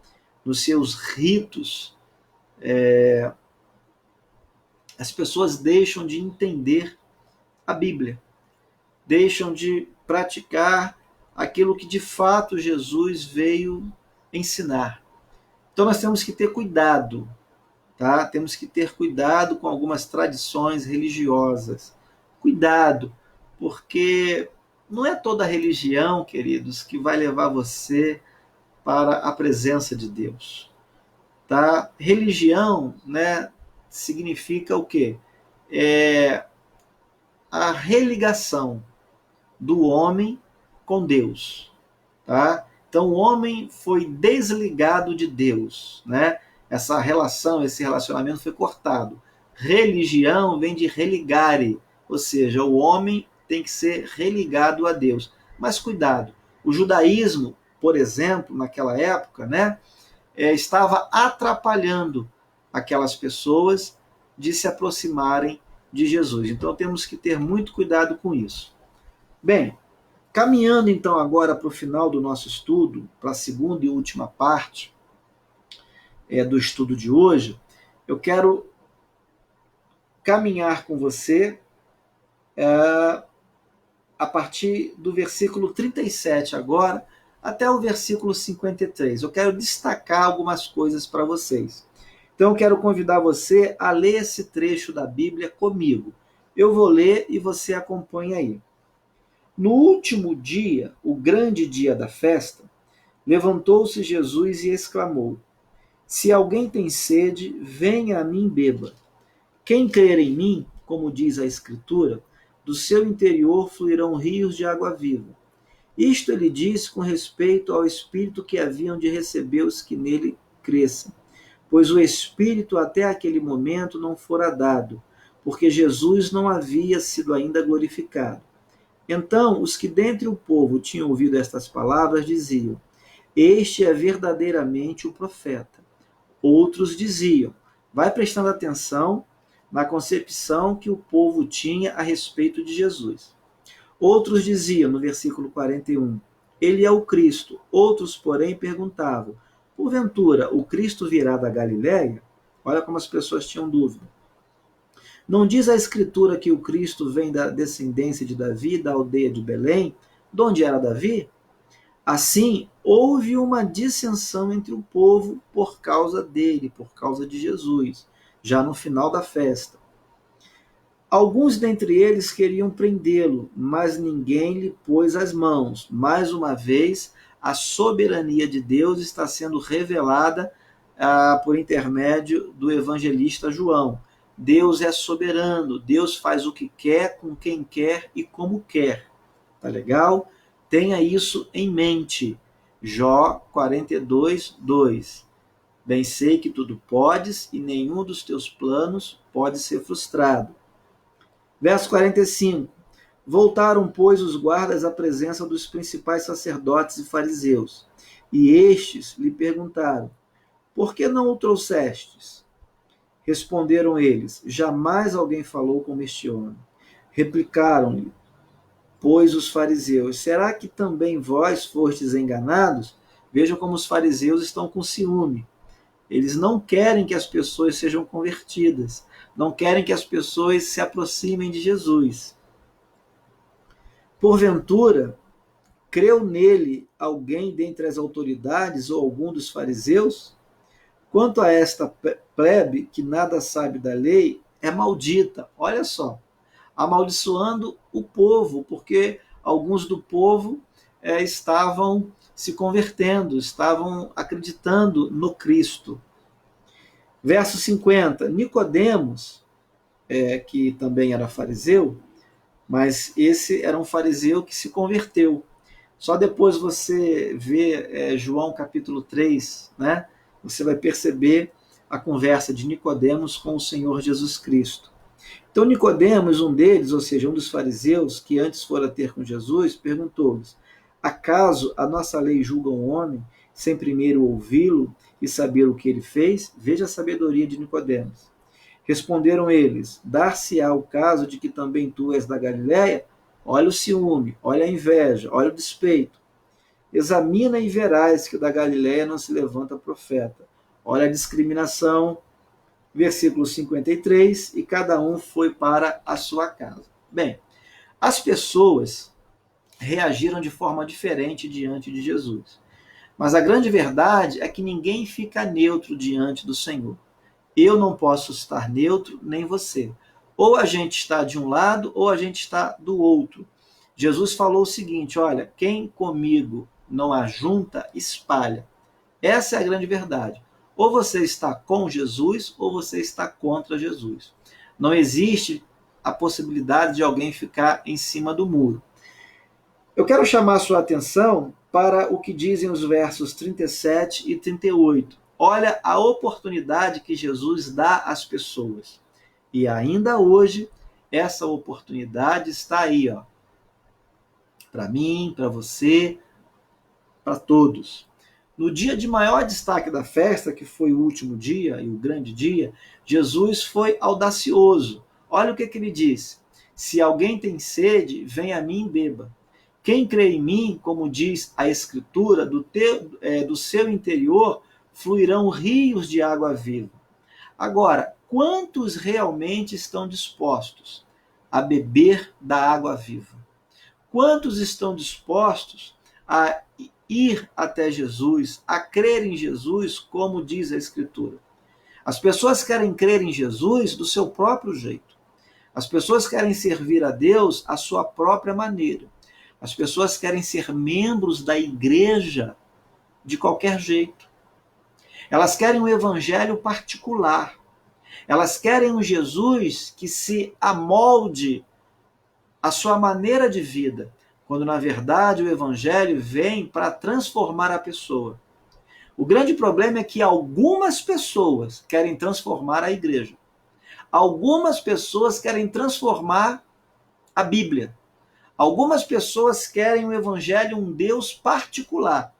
nos seus ritos, as pessoas deixam de entender a Bíblia, deixam de praticar aquilo que de fato Jesus veio ensinar. Então nós temos que ter cuidado, tá? Temos que ter cuidado com algumas tradições religiosas. Cuidado, porque não é toda religião, queridos, que vai levar você para a presença de Deus. Tá? Religião, né, significa o quê? A religação do homem com Deus. Tá? Então o homem foi desligado de Deus, né? Essa relação, esse relacionamento foi cortado. Religião vem de religare, ou seja, o homem tem que ser religado a Deus. Mas cuidado, o judaísmo, por exemplo, naquela época, né, estava atrapalhando aquelas pessoas de se aproximarem de Jesus. Então temos que ter muito cuidado com isso. Bem, caminhando então agora para o final do nosso estudo, para a segunda e última parte do estudo de hoje, eu quero caminhar com você a partir do versículo 37 agora, até o versículo 53. Eu quero destacar algumas coisas para vocês. Então eu quero convidar você a ler esse trecho da Bíblia comigo. Eu vou ler e você acompanha aí. No último dia, o grande dia da festa, Levantou-se Jesus e exclamou: Se alguém tem sede, venha a mim e beba. Quem crer em mim, como diz a Escritura, do seu interior fluirão rios de água viva. Isto ele disse com respeito ao Espírito que haviam de receber os que nele crescem, pois o Espírito até aquele momento não fora dado, porque Jesus não havia sido ainda glorificado. Então, os que dentre o povo tinham ouvido estas palavras diziam: Este é verdadeiramente o profeta. Outros diziam: Vai prestando atenção na concepção que o povo tinha a respeito de Jesus. Outros diziam, no versículo 41, Ele é o Cristo. Outros, porém, perguntavam: Porventura, o Cristo virá da Galiléia? Olha como as pessoas tinham dúvida. Não diz a Escritura que o Cristo vem da descendência de Davi, da aldeia de Belém, de onde era Davi? Assim, houve uma dissensão entre o povo por causa dele, por causa de Jesus, já no final da festa. Alguns dentre eles queriam prendê-lo, mas ninguém lhe pôs as mãos. Mais uma vez, a soberania de Deus está sendo revelada por intermédio do evangelista João. Deus é soberano, Deus faz o que quer, com quem quer e como quer. Tá legal? Tenha isso em mente. Jó 42, 2. Bem sei que tudo podes e nenhum dos teus planos pode ser frustrado. Verso 45. Voltaram, pois, os guardas à presença dos principais sacerdotes e fariseus. E estes lhe perguntaram: Por que não o trouxestes? Responderam eles: Jamais alguém falou como este homem. Replicaram-lhe, pois, os fariseus: Será que também vós fostes enganados? Vejam como os fariseus estão com ciúme. Eles não querem que as pessoas sejam convertidas. Não querem que as pessoas se aproximem de Jesus. Porventura, creu nele alguém dentre as autoridades ou algum dos fariseus? Quanto a esta plebe que nada sabe da lei, é maldita. Olha só, amaldiçoando o povo, porque alguns do povo estavam se convertendo, estavam acreditando no Cristo. Verso 50, Nicodemos, que também era fariseu, mas esse era um fariseu que se converteu. Só depois você vê João capítulo 3, né? Você vai perceber a conversa de Nicodemos com o Senhor Jesus Cristo. Então Nicodemos, um deles, ou seja, um dos fariseus que antes fora ter com Jesus, perguntou-lhes: Acaso a nossa lei julga um homem sem primeiro ouvi-lo e saber o que ele fez? Veja a sabedoria de Nicodemos. Responderam eles: Dar-se-á o caso de que também tu és da Galiléia? Olha o ciúme, olha a inveja, olha o despeito. Examina e verás que da Galiléia não se levanta profeta. Olha a discriminação. Versículo 53, e cada um foi para a sua casa. Bem, as pessoas reagiram de forma diferente diante de Jesus. Mas a grande verdade é que ninguém fica neutro diante do Senhor. Eu não posso estar neutro, nem você. Ou a gente está de um lado, ou a gente está do outro. Jesus falou o seguinte: olha, quem comigo não ajunta, espalha. Essa é a grande verdade. Ou você está com Jesus, ou você está contra Jesus. Não existe a possibilidade de alguém ficar em cima do muro. Eu quero chamar a sua atenção para o que dizem os versos 37 e 38. Olha a oportunidade que Jesus dá às pessoas. E ainda hoje, essa oportunidade está aí, ó, para mim, para você, para todos. No dia de maior destaque da festa, que foi o último dia e o grande dia, Jesus foi audacioso. Olha o que ele disse: Se alguém tem sede, venha a mim e beba. Quem crê em mim, como diz a Escritura, do seu interior fluirão rios de água viva. Agora, quantos realmente estão dispostos a beber da água viva? Quantos estão dispostos a ir até Jesus, a crer em Jesus, como diz a Escritura? As pessoas querem crer em Jesus do seu próprio jeito. As pessoas querem servir a Deus à sua própria maneira. As pessoas querem ser membros da igreja de qualquer jeito. Elas querem um evangelho particular. Elas querem um Jesus que se amolde à sua maneira de vida, quando na verdade o evangelho vem para transformar a pessoa. O grande problema é que algumas pessoas querem transformar a igreja. Algumas pessoas querem transformar a Bíblia. Algumas pessoas querem um evangelho, um Deus particular.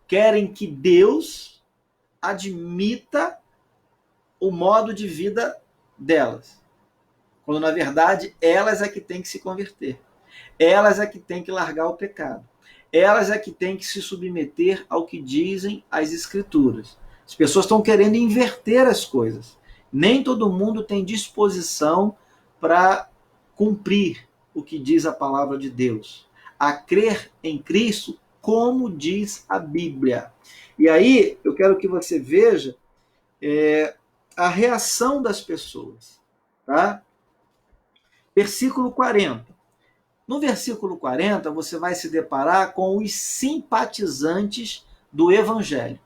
Querem que Deus admita o modo de vida delas. Quando, na verdade, elas é que têm que se converter. Elas é que têm que largar o pecado. Elas é que têm que se submeter ao que dizem as Escrituras. As pessoas estão querendo inverter as coisas. Nem todo mundo tem disposição para cumprir o que diz a palavra de Deus. A crer em Cristo, como diz a Bíblia. E aí, eu quero que você veja a reação das pessoas. Tá? Versículo 40. No versículo 40, você vai se deparar com os simpatizantes do Evangelho.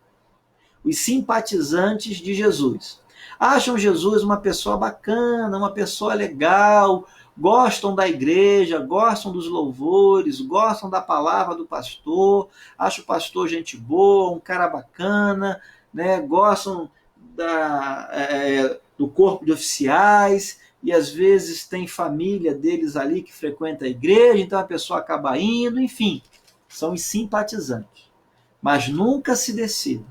Os simpatizantes de Jesus. Acham Jesus uma pessoa bacana, uma pessoa legal, gostam da igreja, gostam dos louvores, gostam da palavra do pastor, acham o pastor gente boa, um cara bacana, né? Gostam do corpo de oficiais, e às vezes tem família deles ali que frequenta a igreja, então a pessoa acaba indo, enfim, são os simpatizantes. Mas nunca se decidem,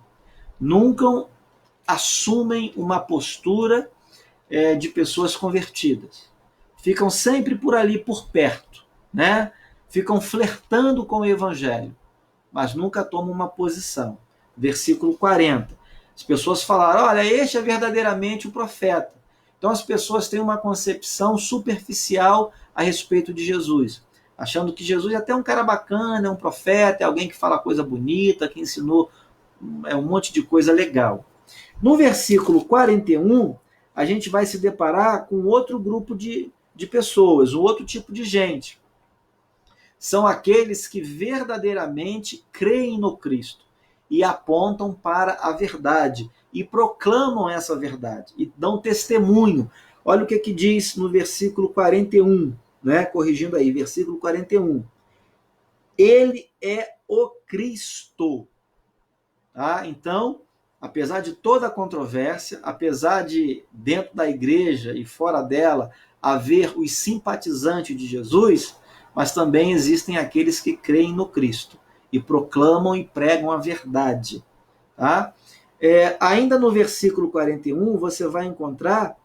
nunca assumem uma postura de pessoas convertidas. Ficam sempre por ali, por perto, né? Ficam flertando com o evangelho, mas nunca tomam uma posição. Versículo 40. As pessoas falaram, olha, este é verdadeiramente o profeta. Então as pessoas têm uma concepção superficial a respeito de Jesus, achando que Jesus é até um cara bacana, é um profeta, é alguém que fala coisa bonita, que ensinou um monte de coisa legal. No versículo 41, a gente vai se deparar com outro grupo de pessoas, um outro tipo de gente. São aqueles que verdadeiramente creem no Cristo e apontam para a verdade e proclamam essa verdade e dão testemunho. Olha o que diz no versículo 41, né? Corrigindo aí, versículo 41. Ele é o Cristo. Tá? Então, apesar de toda a controvérsia, apesar de dentro da igreja e fora dela haver os simpatizantes de Jesus, mas também existem aqueles que creem no Cristo e proclamam e pregam a verdade. Tá? Ainda no versículo 41, você vai encontrar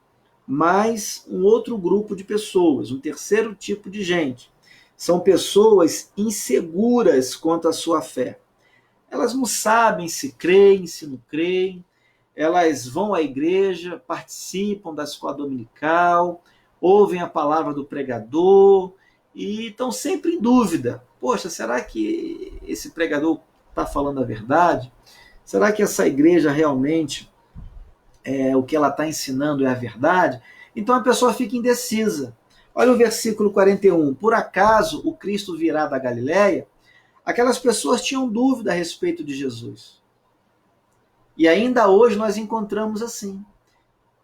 mais um outro grupo de pessoas, um terceiro tipo de gente. São pessoas inseguras quanto à sua fé. Elas não sabem se creem, se não creem, elas vão à igreja, participam da escola dominical, ouvem a palavra do pregador e estão sempre em dúvida. Poxa, será que esse pregador está falando a verdade? Será que essa igreja realmente, o que ela está ensinando é a verdade? Então a pessoa fica indecisa. Olha o versículo 41. Por acaso o Cristo virá da Galileia? Aquelas pessoas tinham dúvida a respeito de Jesus. E ainda hoje nós encontramos assim.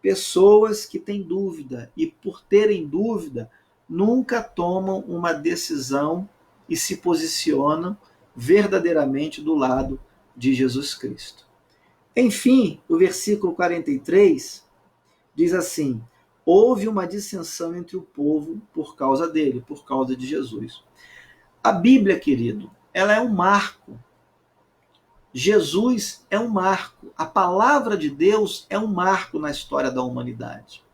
Pessoas que têm dúvida e por terem dúvida nunca tomam uma decisão e se posicionam verdadeiramente do lado de Jesus Cristo. Enfim, o versículo 43 diz assim: houve uma dissensão entre o povo por causa dele, por causa de Jesus. A Bíblia, querido, ela é um marco. Jesus é um marco. A palavra de Deus é um marco na história da humanidade.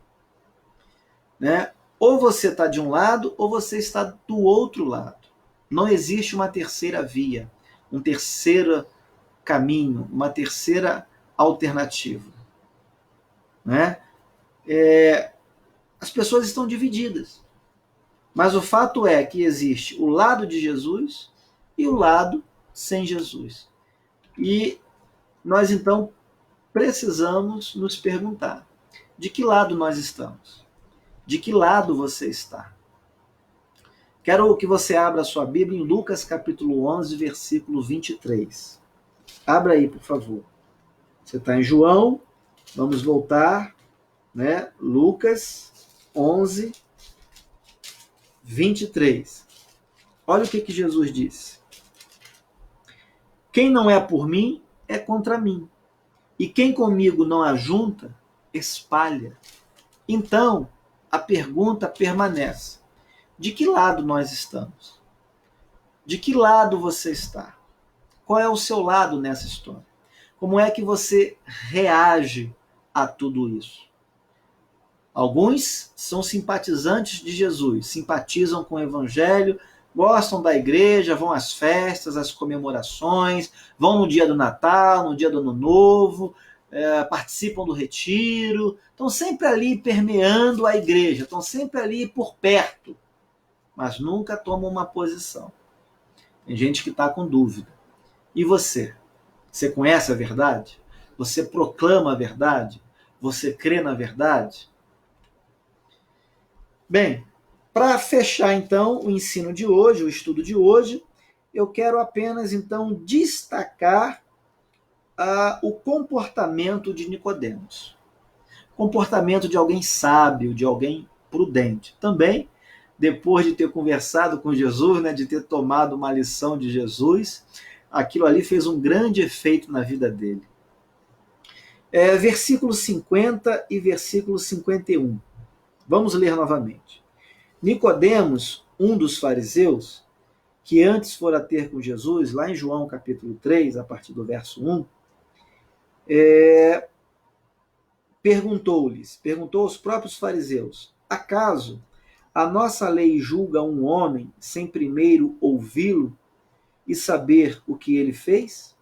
Né? Ou você está de um lado, ou você está do outro lado. Não existe uma terceira via, um terceiro caminho, uma terceira alternativa. Né? As pessoas estão divididas. Mas o fato é que existe o lado de Jesus e o lado sem Jesus. E nós, então, precisamos nos perguntar: de que lado nós estamos? De que lado você está? Quero que você abra a sua Bíblia em Lucas capítulo 11, versículo 23. Abra aí, por favor. Você está em João, vamos voltar, né? Lucas 11, 23. Olha o que Jesus disse. Quem não é por mim, é contra mim. E quem comigo não ajunta, espalha. Então, a pergunta permanece. De que lado nós estamos? De que lado você está? Qual é o seu lado nessa história? Como é que você reage a tudo isso? Alguns são simpatizantes de Jesus, simpatizam com o Evangelho, gostam da igreja, vão às festas, às comemorações, vão no dia do Natal, no dia do Ano Novo, participam do retiro, estão sempre ali permeando a igreja, estão sempre ali por perto, mas nunca tomam uma posição. Tem gente que está com dúvida. E você? Você conhece a verdade? Você proclama a verdade? Você crê na verdade? Bem, para fechar então o ensino de hoje, o estudo de hoje, eu quero apenas então destacar o comportamento de Nicodemos. Comportamento de alguém sábio, de alguém prudente. Também, depois de ter conversado com Jesus, né, de ter tomado uma lição de Jesus, aquilo ali fez um grande efeito na vida dele. Versículo 50 e versículo 51. Vamos ler novamente. Nicodemos, um dos fariseus, que antes fora ter com Jesus, lá em João capítulo 3, a partir do verso 1, perguntou aos próprios fariseus, acaso a nossa lei julga um homem sem primeiro ouvi-lo e saber o que ele fez?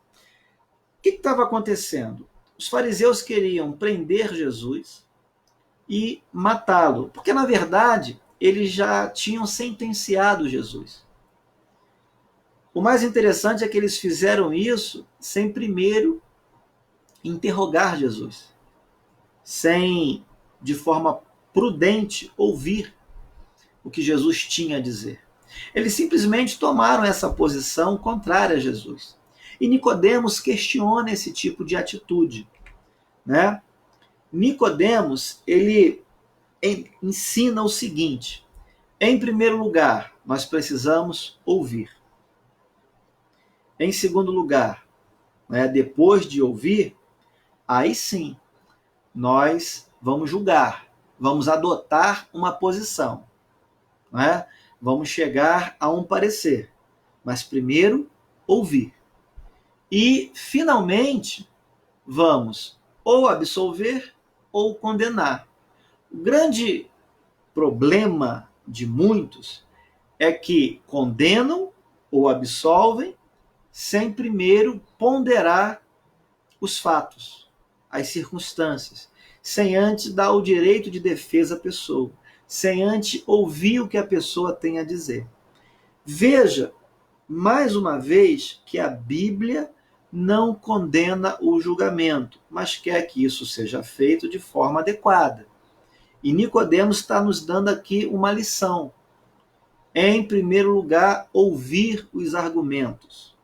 O que estava acontecendo? Os fariseus queriam prender Jesus e matá-lo, porque na verdade eles já tinham sentenciado Jesus. O mais interessante é que eles fizeram isso sem primeiro interrogar Jesus, sem, de forma prudente, ouvir o que Jesus tinha a dizer. Eles simplesmente tomaram essa posição contrária a Jesus. E Nicodemos questiona esse tipo de atitude, né? Nicodemos, ele ensina o seguinte: em primeiro lugar, nós precisamos ouvir. Em segundo lugar, né, depois de ouvir, aí sim, nós vamos julgar, vamos adotar uma posição, né? Vamos chegar a um parecer, mas primeiro ouvir. E, finalmente, vamos ou absolver ou condenar. O grande problema de muitos é que condenam ou absolvem sem primeiro ponderar os fatos, as circunstâncias, sem antes dar o direito de defesa à pessoa, sem antes ouvir o que a pessoa tem a dizer. Veja, mais uma vez, que a Bíblia não condena o julgamento, mas quer que isso seja feito de forma adequada. E Nicodemos está nos dando aqui uma lição. Em primeiro lugar, ouvir os argumentos.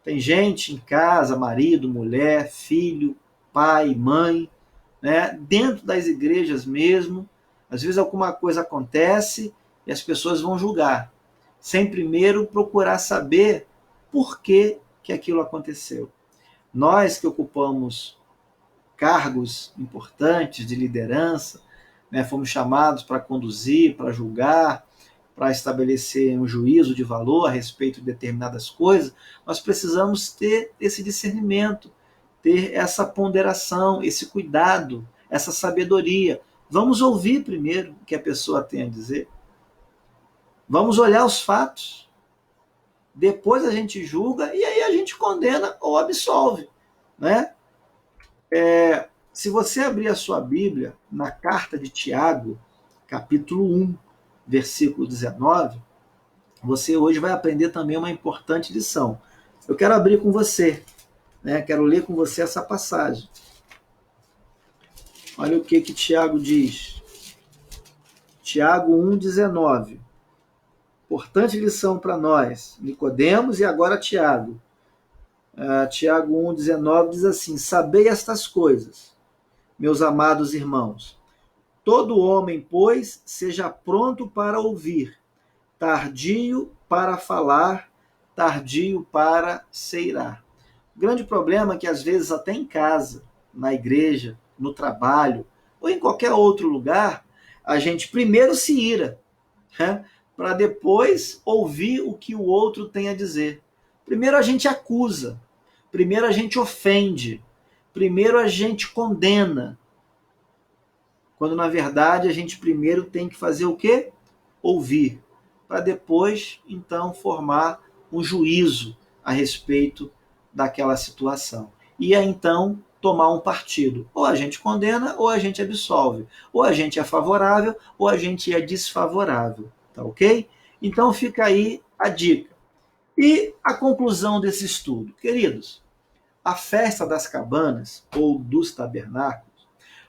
Tem gente em casa, marido, mulher, filho, pai, mãe, né, dentro das igrejas mesmo, às vezes alguma coisa acontece e as pessoas vão julgar, sem primeiro procurar saber por que aquilo aconteceu. Nós que ocupamos cargos importantes de liderança, né, fomos chamados para conduzir, para julgar, para estabelecer um juízo de valor a respeito de determinadas coisas, nós precisamos ter esse discernimento, ter essa ponderação, esse cuidado, essa sabedoria. Vamos ouvir primeiro o que a pessoa tem a dizer. Vamos olhar os fatos. Depois a gente julga e aí a gente condena ou absolve, né? Se você abrir a sua Bíblia na carta de Tiago, capítulo 1, versículo 19, você hoje vai aprender também uma importante lição. Eu quero abrir com você, né? Quero ler com você essa passagem. Olha o que Tiago diz. Tiago 1,19. Importante lição para nós. Nicodemos e agora Tiago. Tiago 1,19 diz assim: sabei estas coisas, meus amados irmãos. Todo homem, pois, seja pronto para ouvir, tardio para falar, tardio para seirar. O grande problema é que, às vezes, até em casa, na igreja, no trabalho, ou em qualquer outro lugar, a gente primeiro se ira, né, para depois ouvir o que o outro tem a dizer. Primeiro a gente acusa, primeiro a gente ofende, primeiro a gente condena, quando na verdade a gente primeiro tem que fazer o quê? Ouvir, para depois então formar um juízo a respeito daquela situação. E aí então tomar um partido. Ou a gente condena, ou a gente absolve. Ou a gente é favorável, ou a gente é desfavorável. Tá ok? Então fica aí a dica. E a conclusão desse estudo? Queridos, a festa das cabanas, ou dos tabernáculos,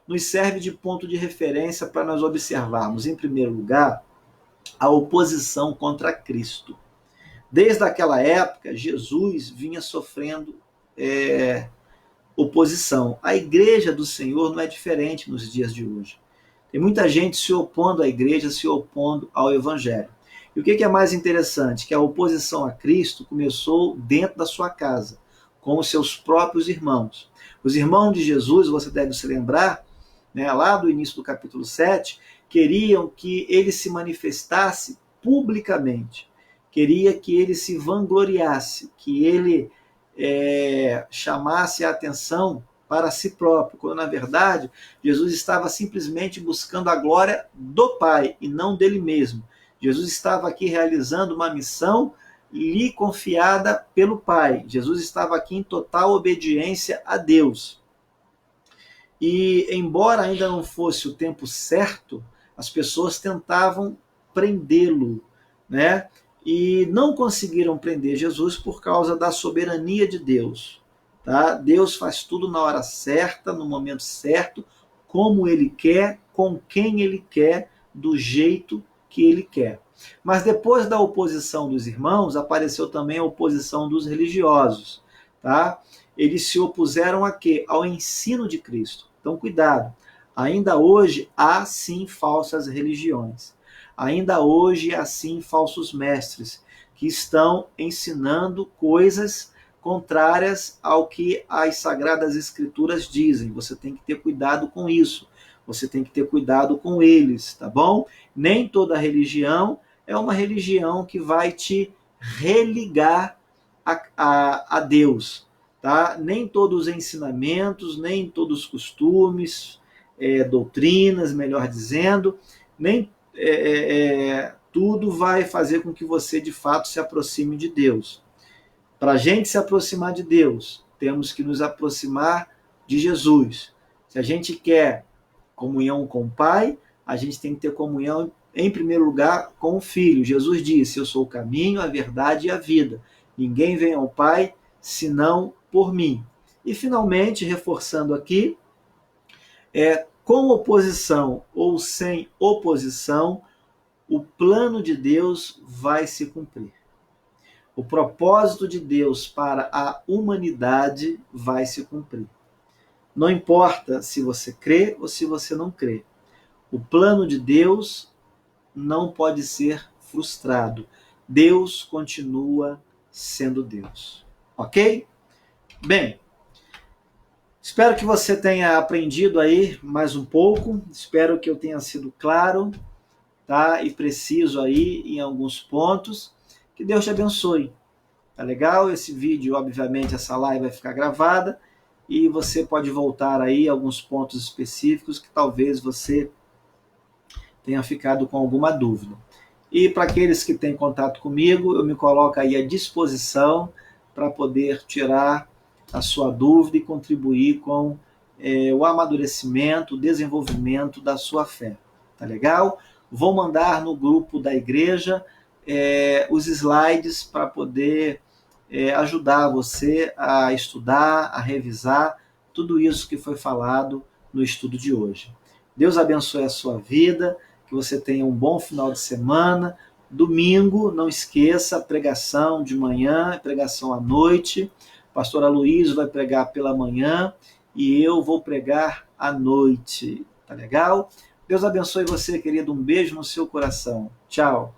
nos serve de ponto de referência para nós observarmos, em primeiro lugar, a oposição contra Cristo. Desde aquela época, Jesus vinha sofrendo oposição. A igreja do Senhor não é diferente nos dias de hoje. Tem muita gente se opondo à igreja, se opondo ao evangelho. E o que é mais interessante? Que a oposição a Cristo começou dentro da sua casa, com os seus próprios irmãos. Os irmãos de Jesus, você deve se lembrar, né, lá do início do capítulo 7, queriam que ele se manifestasse publicamente, queria que ele se vangloriasse, que ele chamasse a atenção para si próprio, quando na verdade Jesus estava simplesmente buscando a glória do Pai e não dele mesmo. Jesus estava aqui realizando uma missão lhe confiada pelo Pai. Jesus estava aqui em total obediência a Deus. E embora ainda não fosse o tempo certo, as pessoas tentavam prendê-lo, né? E não conseguiram prender Jesus por causa da soberania de Deus. Tá? Deus faz tudo na hora certa, no momento certo, como Ele quer, com quem Ele quer, do jeito que Ele quer. Mas depois da oposição dos irmãos, apareceu também a oposição dos religiosos. Tá? Eles se opuseram a quê? Ao ensino de Cristo. Então, cuidado. Ainda hoje há sim falsas religiões. Ainda hoje há sim falsos mestres que estão ensinando coisas contrárias ao que as Sagradas Escrituras dizem. Você tem que ter cuidado com isso. Você tem que ter cuidado com eles, tá bom? Nem toda religião é uma religião que vai te religar a Deus, tá? Nem todos os ensinamentos, nem todos os costumes, doutrinas, melhor dizendo, nem tudo vai fazer com que você de fato se aproxime de Deus. Para a gente se aproximar de Deus, temos que nos aproximar de Jesus. Se a gente quer comunhão com o Pai, a gente tem que ter comunhão, em primeiro lugar, com o Filho. Jesus disse: eu sou o caminho, a verdade e a vida. Ninguém vem ao Pai senão por mim. E finalmente, reforçando aqui, com oposição ou sem oposição, o plano de Deus vai se cumprir. O propósito de Deus para a humanidade vai se cumprir. Não importa se você crê ou se você não crê. O plano de Deus não pode ser frustrado. Deus continua sendo Deus. Ok? Bem, espero que você tenha aprendido aí mais um pouco. Espero que eu tenha sido claro, tá? E preciso aí em alguns pontos. Que Deus te abençoe. Tá legal? Esse vídeo, obviamente, essa live vai ficar gravada e você pode voltar aí a alguns pontos específicos que talvez você tenha ficado com alguma dúvida. E para aqueles que têm contato comigo, eu me coloco aí à disposição para poder tirar a sua dúvida e contribuir com o amadurecimento, o desenvolvimento da sua fé. Tá legal? Vou mandar no grupo da igreja os slides para poder ajudar você a estudar, a revisar tudo isso que foi falado no estudo de hoje. Deus abençoe a sua vida, que você tenha um bom final de semana. Domingo, não esqueça, pregação de manhã, pregação à noite. O pastor Aloysio vai pregar pela manhã e eu vou pregar à noite. Tá legal? Deus abençoe você, querido. Um beijo no seu coração. Tchau.